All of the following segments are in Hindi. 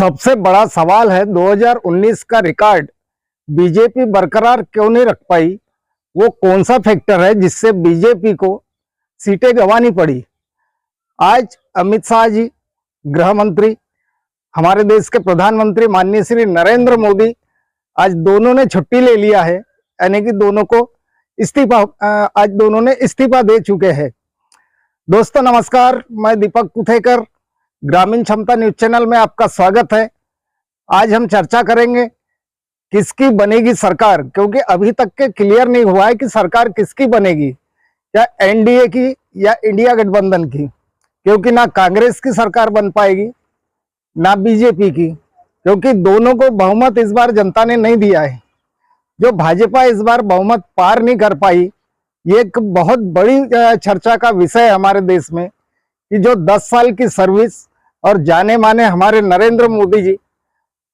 सबसे बड़ा सवाल है 2019 का रिकॉर्ड बीजेपी बरकरार क्यों नहीं रख पाई। वो कौन सा फैक्टर है जिससे बीजेपी को सीटें गंवानी पड़ी। आज अमित शाह जी गृह मंत्री, हमारे देश के प्रधानमंत्री माननीय श्री नरेंद्र मोदी, आज दोनों ने छुट्टी ले लिया है, यानी कि दोनों को आज दोनों ने इस्तीफा दे चुके हैं। दोस्तों नमस्कार, मैं दीपक कुथेकर, ग्रामीण क्षमता न्यूज चैनल में आपका स्वागत है। आज हम चर्चा करेंगे किसकी बनेगी सरकार, क्योंकि अभी तक के क्लियर नहीं हुआ है कि सरकार किसकी बनेगी, या एनडीए की या इंडिया गठबंधन की, क्योंकि ना कांग्रेस की सरकार बन पाएगी ना बीजेपी की, क्योंकि दोनों को बहुमत इस बार जनता ने नहीं दिया है। जो भाजपा इस बार बहुमत पार नहीं कर पाई, ये एक बहुत बड़ी चर्चा का विषय है हमारे देश में, कि जो 10 साल की सर्विस और जाने माने हमारे नरेंद्र मोदी जी,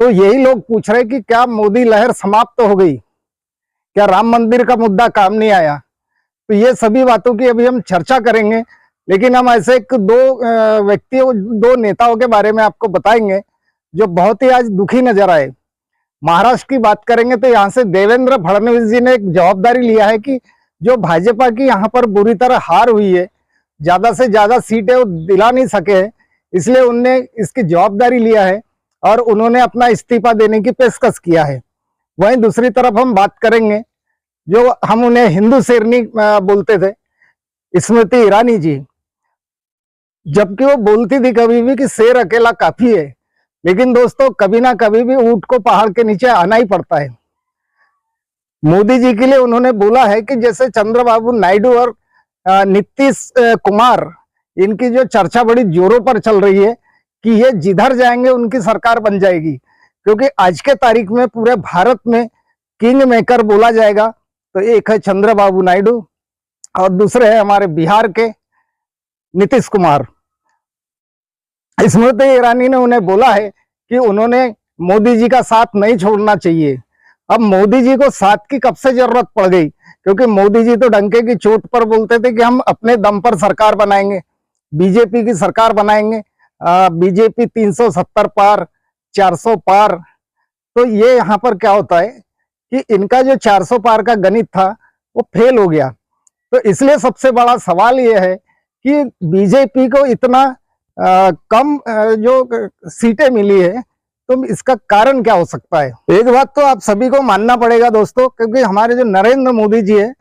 तो यही लोग पूछ रहे कि क्या मोदी लहर समाप्त हो गई, क्या राम मंदिर का मुद्दा काम नहीं आया। तो ये सभी बातों की अभी हम चर्चा करेंगे, लेकिन हम ऐसे दो नेताओं के बारे में आपको बताएंगे जो बहुत ही आज दुखी नजर आए। महाराष्ट्र की बात करेंगे तो यहाँ से देवेंद्र फडणवीस जी ने एक जवाबदारी लिया है कि जो भाजपा की यहाँ पर बुरी तरह हार हुई है, ज्यादा से ज्यादा सीटें वो दिला नहीं सके, इसलिए उनने इसकी जवाबदारी लिया है और उन्होंने अपना इस्तीफा देने की पेशकश किया है। वहीं दूसरी तरफ हम बात करेंगे, जो हम उन्हें हिंदू शेरनी बोलते थे, स्मृति ईरानी जी, जबकि वो बोलती थी कभी भी कि शेर अकेला काफी है, लेकिन दोस्तों कभी ना कभी भी ऊंट को पहाड़ के नीचे आना ही पड़ता है। मोदी जी के लिए उन्होंने बोला है कि जैसे चंद्रबाबू नायडू और नीतीश कुमार, इनकी जो चर्चा बड़ी जोरों पर चल रही है कि ये जिधर जाएंगे उनकी सरकार बन जाएगी, क्योंकि आज के तारीख में पूरे भारत में किंग मेकर बोला जाएगा तो एक है चंद्रबाबू नायडू और दूसरे है हमारे बिहार के नीतीश कुमार। स्मृति ईरानी ने उन्हें बोला है कि उन्होंने मोदी जी का साथ नहीं छोड़ना चाहिए। अब मोदी जी को साथ की कब से जरूरत पड़ गई, क्योंकि मोदी जी तो डंके की चोट पर बोलते थे कि हम अपने दम पर सरकार बनाएंगे, बीजेपी की सरकार बनाएंगे, बीजेपी 370 पार, 400 पार। तो ये यहाँ पर क्या होता है कि इनका जो 400 पार का गणित था वो फेल हो गया। तो इसलिए सबसे बड़ा सवाल ये है कि बीजेपी को इतना कम जो सीटें मिली है, तो इसका कारण क्या हो सकता है। एक बात तो आप सभी को मानना पड़ेगा दोस्तों, क्योंकि हमारे जो नरेंद्र मोदी जी है,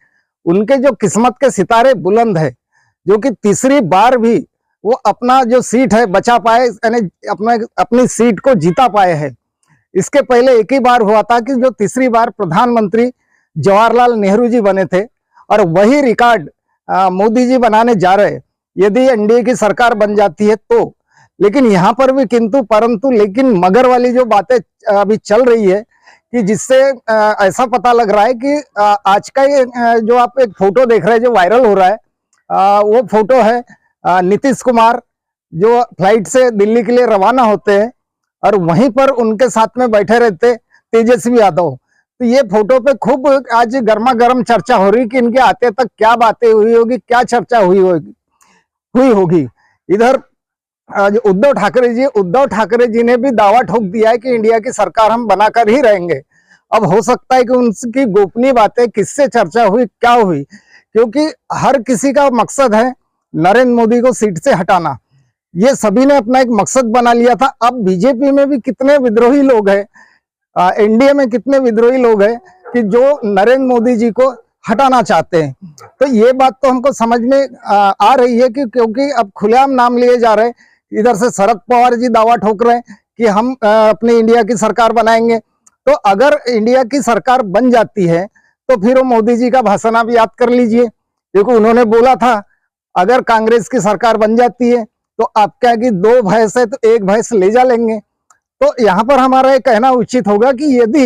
उनके जो किस्मत के सितारे बुलंद है, जो कि तीसरी बार भी वो अपना जो सीट है बचा पाए, यानी अपनी सीट को जीता पाए हैं। इसके पहले एक ही बार हुआ था कि जो तीसरी बार प्रधानमंत्री जवाहरलाल नेहरू जी बने थे, और वही रिकॉर्ड मोदी जी बनाने जा रहे यदि एनडीए की सरकार बन जाती है तो। लेकिन यहाँ पर भी किंतु परंतु लेकिन मगर वाली जो बातें अभी चल रही है, कि जिससे ऐसा पता लग रहा है कि आज का ये जो आप एक फोटो देख रहे हैं जो वायरल हो रहा है, वो फोटो है नीतीश कुमार जो फ्लाइट से दिल्ली के लिए रवाना होते हैं और वहीं पर उनके साथ में बैठे रहते तेजस्वी यादव। तो ये फोटो पे खूब आज गर्मा गर्म चर्चा हो रही कि इनके आते तक क्या बातें हुई होगी, क्या चर्चा हुई होगी। इधर उद्धव ठाकरे जी ने भी दावा ठोक दिया है कि इंडिया की सरकार हम बनाकर ही रहेंगे। अब हो सकता है कि उनकी गोपनीय बातें किससे चर्चा हुई, क्या हुई, क्योंकि हर किसी का मकसद है नरेंद्र मोदी को सीट से हटाना। ये सभी ने अपना एक मकसद बना लिया था। अब बीजेपी में भी कितने विद्रोही लोग हैं, एनडीए में कितने विद्रोही लोग हैं कि जो नरेंद्र मोदी जी को हटाना चाहते हैं। तो ये बात तो हमको समझ में आ रही है कि क्योंकि अब खुलेआम नाम लिए जा रहे हैं। इधर से शरद पवार जी दावा ठोक रहे हैं कि हम अपनी इंडिया की सरकार बनाएंगे। तो अगर इंडिया की सरकार बन जाती है तो फिर वो मोदी जी का भाषण आप याद कर लीजिए, क्योंकि उन्होंने बोला था अगर कांग्रेस की सरकार बन जाती है तो आप क्या कि 2 भैंस है तो 1 भैंस ले जा लेंगे। तो यहाँ पर हमारा ये कहना उचित होगा कि यदि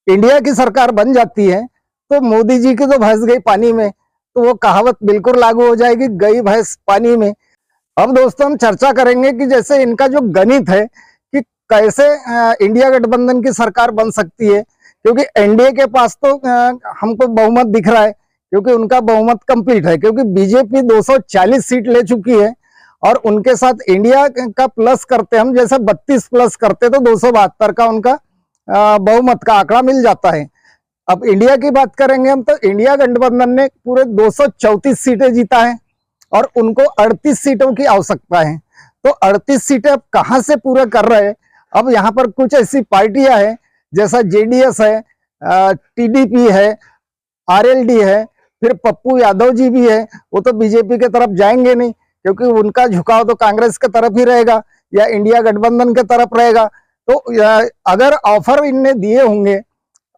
इंडिया की सरकार बन जाती है तो मोदी जी की तो भैंस गई पानी में, तो वो कहावत बिल्कुल लागू हो जाएगी, गई भैंस पानी में। अब दोस्तों हम चर्चा करेंगे कि जैसे इनका जो गणित है कि कैसे इंडिया गठबंधन की सरकार बन सकती है, क्योंकि एनडीए के पास तो हमको बहुमत दिख रहा है, क्योंकि उनका बहुमत कंप्लीट है, क्योंकि बीजेपी 240 सीट ले चुकी है और उनके साथ इंडिया का प्लस करते हम, जैसे 32 प्लस करते तो 272 का उनका बहुमत का आंकड़ा मिल जाता है। अब इंडिया की बात करेंगे हम तो इंडिया गठबंधन ने पूरे 234 सीटें जीता है और उनको 38 सीटों की आवश्यकता है। तो 38 सीटें अब कहां से पूरे कर रहे हैं? अब यहाँ पर कुछ ऐसी पार्टियां हैं जैसा जेडीएस है, टीडीपी है, आरएलडी है, फिर पप्पू यादव जी भी है। वो तो बीजेपी के तरफ जाएंगे नहीं क्योंकि उनका झुकाव तो कांग्रेस के तरफ ही रहेगा या इंडिया गठबंधन के तरफ रहेगा। तो अगर ऑफर इनने दिए होंगे,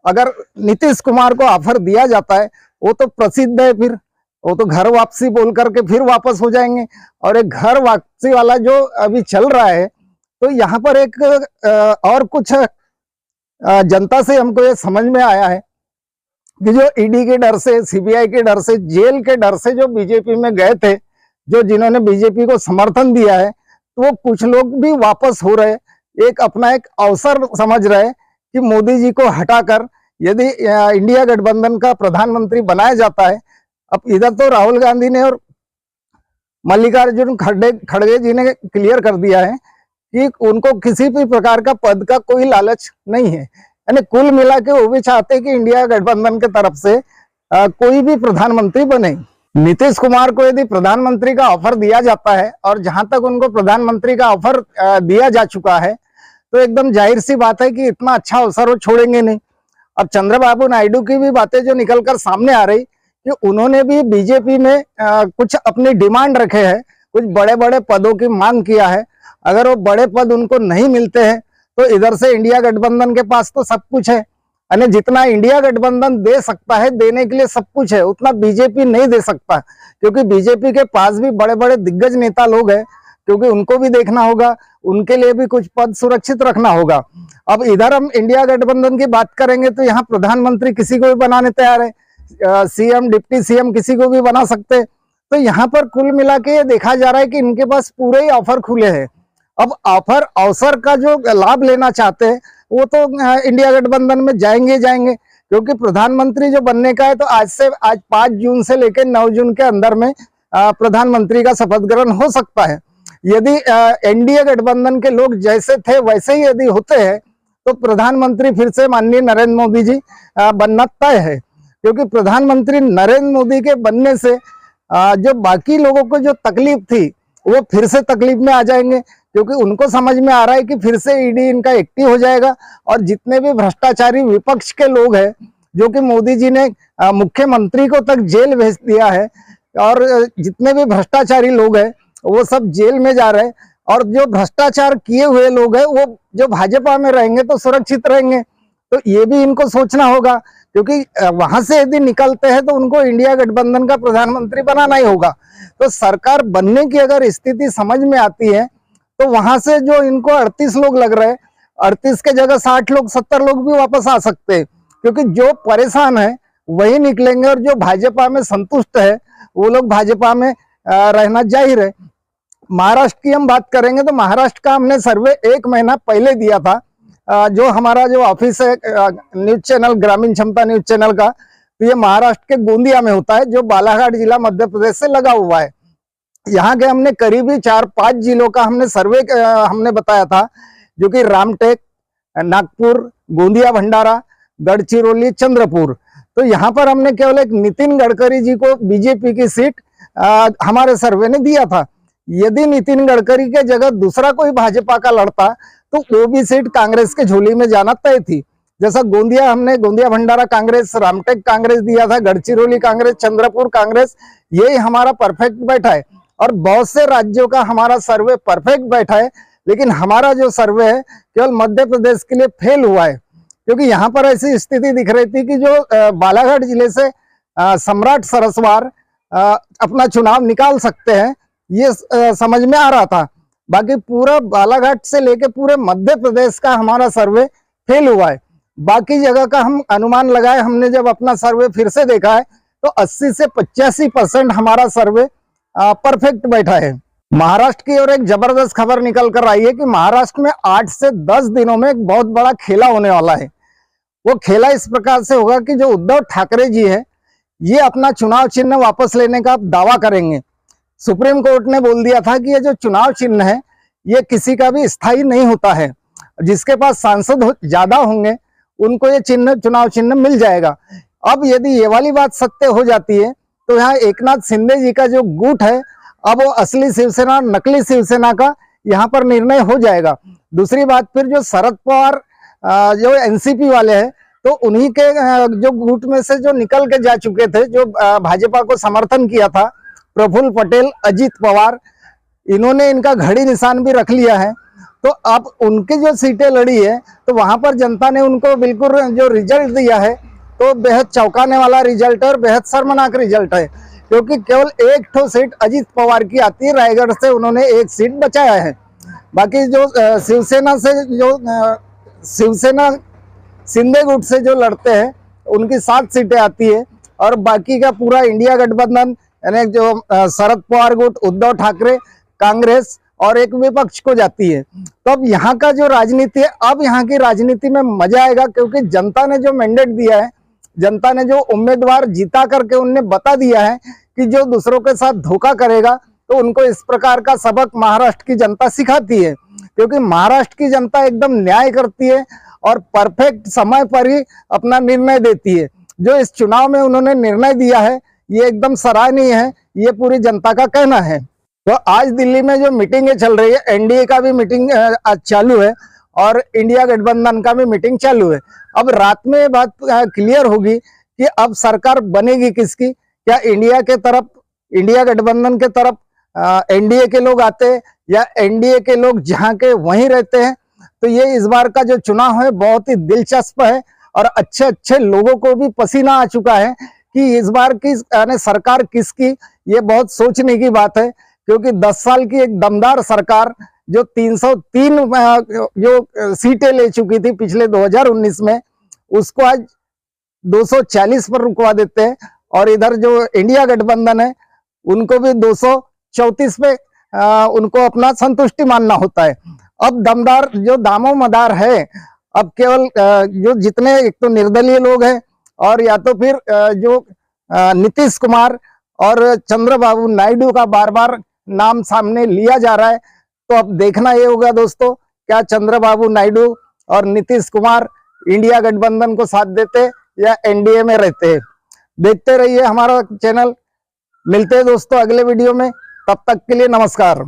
अगर नीतीश कुमार को ऑफर दिया जाता है, वो तो प्रसिद्ध है, फिर वो तो घर वापसी बोल करके फिर वापस हो जाएंगे। और एक घर वापसी वाला जो अभी चल रहा है, तो यहाँ पर एक और कुछ जनता से हमको ये समझ में आया है कि जो ईडी के डर से, सीबीआई के डर से, जेल के डर से जो बीजेपी में गए थे, जो जिन्होंने बीजेपी को समर्थन दिया है, तो वो कुछ लोग भी वापस हो रहे, एक अपना एक अवसर समझ रहे कि मोदी जी को हटाकर यदि इंडिया गठबंधन का प्रधानमंत्री बनाया जाता है। अब इधर तो राहुल गांधी ने और मल्लिकार्जुन खड़गे जी ने क्लियर कर दिया है कि उनको किसी भी प्रकार का पद का कोई लालच नहीं है। यानी कुल मिला के वो भी चाहते कि इंडिया गठबंधन के तरफ से कोई भी प्रधानमंत्री बने। नीतीश कुमार को यदि प्रधानमंत्री का ऑफर दिया जाता है, और जहां तक उनको प्रधानमंत्री का ऑफर दिया जा चुका है, तो एकदम जाहिर सी बात है कि इतना अच्छा अवसर वो छोड़ेंगे नहीं। अब चंद्रबाबू नायडू की भी बातें जो निकलकर सामने आ रही कि उन्होंने भी बीजेपी में कुछ अपनी डिमांड रखे हैं, कुछ बड़े बड़े पदों की मांग किया है। अगर वो बड़े पद उनको नहीं मिलते हैं तो इधर से इंडिया गठबंधन के पास तो सब कुछ है, यानी जितना इंडिया गठबंधन दे सकता है, देने के लिए सब कुछ है, उतना बीजेपी नहीं दे सकता, क्योंकि बीजेपी के पास भी बड़े बड़े दिग्गज नेता लोग हैं, क्योंकि उनको भी देखना होगा, उनके लिए भी कुछ पद सुरक्षित रखना होगा। अब इधर हम इंडिया गठबंधन की बात करेंगे तो यहाँ प्रधानमंत्री किसी को भी बनाने तैयार है, सीएम, डिप्टी सीएम किसी को भी बना सकते। तो यहाँ पर कुल मिला के ये देखा जा रहा है कि इनके पास पूरे ही ऑफर खुले हैं। अब ऑफर अवसर का जो लाभ लेना चाहते हैं वो तो इंडिया गठबंधन में जाएंगे, क्योंकि प्रधानमंत्री जो बनने का है, तो आज 5 जून से लेकर 9 जून के अंदर में प्रधानमंत्री का शपथ ग्रहण हो सकता है। यदि एनडीए गठबंधन के लोग जैसे थे वैसे ही यदि होते हैं तो प्रधानमंत्री फिर से माननीय नरेंद्र मोदी जी बनना तय है, क्योंकि प्रधानमंत्री नरेंद्र मोदी के बनने से जो बाकी लोगों को जो तकलीफ थी वो फिर से तकलीफ में आ जाएंगे, क्योंकि उनको समझ में आ रहा है कि फिर से ईडी इनका एक्टिव हो जाएगा। और जितने भी भ्रष्टाचारी विपक्ष के लोग हैं, जो कि मोदी जी ने मुख्यमंत्री को तक जेल भेज दिया है, और जितने भी भ्रष्टाचारी लोग हैं वो सब जेल में जा रहे हैं, और जो भ्रष्टाचार किए हुए लोग हैं वो जो भाजपा में रहेंगे तो सुरक्षित रहेंगे। तो ये भी इनको सोचना होगा, क्योंकि वहां से यदि निकलते हैं तो उनको इंडिया गठबंधन का प्रधानमंत्री बनाना ही होगा। तो सरकार बनने की अगर स्थिति समझ में आती है तो वहां से जो इनको 38 लोग लग रहे हैं, 38 के जगह 60 लोग 70 लोग भी वापस आ सकते हैं, क्योंकि जो परेशान है वही निकलेंगे, और जो भाजपा में संतुष्ट है वो लोग भाजपा में रहना जाहिर है। महाराष्ट्र की हम बात करेंगे तो महाराष्ट्र का हमने सर्वे 1 महीना पहले दिया था, जो हमारा जो ऑफिस है न्यूज चैनल ग्रामीण क्षमता न्यूज चैनल का, तो ये महाराष्ट्र के गोंदिया में होता है, जो बालाघाट जिला मध्य प्रदेश से लगा हुआ है। यहाँ के हमने करीबी 4-5 जिलों का हमने सर्वे हमने बताया था, जो कि रामटेक, नागपुर, गोंदिया, भंडारा, गढ़चिरौली, चंद्रपुर। तो यहाँ पर हमने केवल एक नितिन गडकरी जी को बीजेपी की सीट हमारे सर्वे ने दिया था। यदि नितिन गडकरी के जगह दूसरा कोई भाजपा का लड़ता तो वो भी सीट कांग्रेस के झोली में जाना तय थी। जैसा गोंदिया, हमने गोंदिया भंडारा कांग्रेस, रामटेक कांग्रेस दिया था, गढ़चिरौली कांग्रेस, चंद्रपुर कांग्रेस, यही हमारा परफेक्ट बैठा है। और बहुत से राज्यों का हमारा सर्वे परफेक्ट बैठा है, लेकिन हमारा जो सर्वे है केवल मध्य प्रदेश के लिए फेल हुआ है, क्योंकि यहाँ पर ऐसी स्थिति दिख रही थी कि जो बालाघाट जिले से सम्राट सरस्वार अपना चुनाव निकाल सकते हैं, ये समझ में आ रहा था। बाकी पूरा बालाघाट से लेके पूरे मध्य प्रदेश का हमारा सर्वे फेल हुआ है। बाकी जगह का हम अनुमान लगाए, हमने जब अपना सर्वे फिर से देखा है तो 80 से 85% हमारा सर्वे परफेक्ट बैठा है। महाराष्ट्र की और एक जबरदस्त खबर निकल कर आई है कि महाराष्ट्र में 8 से 10 दिनों में एक बहुत बड़ा खेला होने वाला है। वो खेला इस प्रकार से होगा कि जो उद्धव ठाकरे जी है, ये अपना चुनाव चिन्ह वापस लेने का दावा करेंगे। सुप्रीम कोर्ट ने बोल दिया था कि ये जो चुनाव चिन्ह है ये किसी का भी स्थायी नहीं होता है, जिसके पास सांसद ज्यादा होंगे उनको ये चिन्ह, चुनाव चिन्ह मिल जाएगा। अब यदि ये वाली बात सत्य हो जाती है तो यहाँ एकनाथ शिंदे जी का जो गुट है, अब वो असली शिवसेना नकली शिवसेना का यहाँ पर निर्णय हो जाएगा। दूसरी बात, फिर जो शरद पवार जो एनसीपी वाले हैं, तो उन्हीं के जो गुट में से जो निकल के जा चुके थे, जो भाजपा को समर्थन किया था, प्रफुल्ल पटेल, अजित पवार, इन्होंने इनका घड़ी निशान भी रख लिया है। तो अब उनकी जो सीटें लड़ी है तो वहां पर जनता ने उनको बिल्कुल जो रिजल्ट दिया है तो बेहद चौंकाने वाला रिजल्ट है और बेहद शर्मनाक रिजल्ट है, क्योंकि केवल एक ठो सीट अजित पवार की आती है, रायगढ़ से उन्होंने एक सीट बचाया है। बाकी जो शिवसेना से जो शिवसेना शिंदे गुट से जो लड़ते हैं उनकी 7 सीटें आती है, और बाकी का पूरा इंडिया गठबंधन यानी जो शरद पवार गुट, उद्धव ठाकरे, कांग्रेस और एक विपक्ष को जाती है। तो अब यहाँ का जो राजनीति है, अब यहाँ की राजनीति में मजा आएगा, क्योंकि जनता ने जो मैंडेट दिया है, जनता ने जो उम्मीदवार जीता करके उनने बता दिया है कि जो दूसरों के साथ धोखा करेगा तो उनको इस प्रकार का सबक महाराष्ट्र की जनता सिखाती है, क्योंकि महाराष्ट्र की जनता एकदम न्याय करती है और परफेक्ट समय पर ही अपना निर्णय देती है। जो इस चुनाव में उन्होंने निर्णय दिया है ये एकदम सराहनीय है, ये पूरी जनता का कहना है। तो आज दिल्ली में जो मीटिंगें चल रही है, एनडीए का भी मीटिंग आज चालू है और इंडिया गठबंधन का भी मीटिंग चालू है। अब रात में ये बात क्लियर होगी कि अब सरकार बनेगी किसकी, क्या इंडिया के तरफ, इंडिया गठबंधन के तरफ एनडीए के लोग आते हैं या एनडीए के लोग जहां के वहीं रहते हैं। तो ये इस बार का जो चुनाव है बहुत ही दिलचस्प है और अच्छे अच्छे लोगों को भी पसीना आ चुका है कि इस बार की सरकार किसकी, ये बहुत सोचने की बात है, क्योंकि 10 साल की एक दमदार सरकार जो 303 जो सीटें ले चुकी थी पिछले 2019 में, उसको आज 240 पर रुकवा देते हैं, और इधर जो इंडिया गठबंधन है उनको भी 234 पे उनको अपना संतुष्टि मानना होता है। अब दमदार जो दामो मदार है, अब केवल जो जितने एक तो निर्दलीय लोग हैं और या तो फिर जो नीतीश कुमार और चंद्रबाबू नायडू का बार बार नाम सामने लिया जा रहा है। तो अब देखना ये होगा दोस्तों, क्या चंद्रबाबू नायडू और नीतीश कुमार इंडिया गठबंधन को साथ देते या एनडीए में रहते हैं। देखते रहिए हमारा चैनल। मिलते हैं दोस्तों अगले वीडियो में, तब तक के लिए नमस्कार।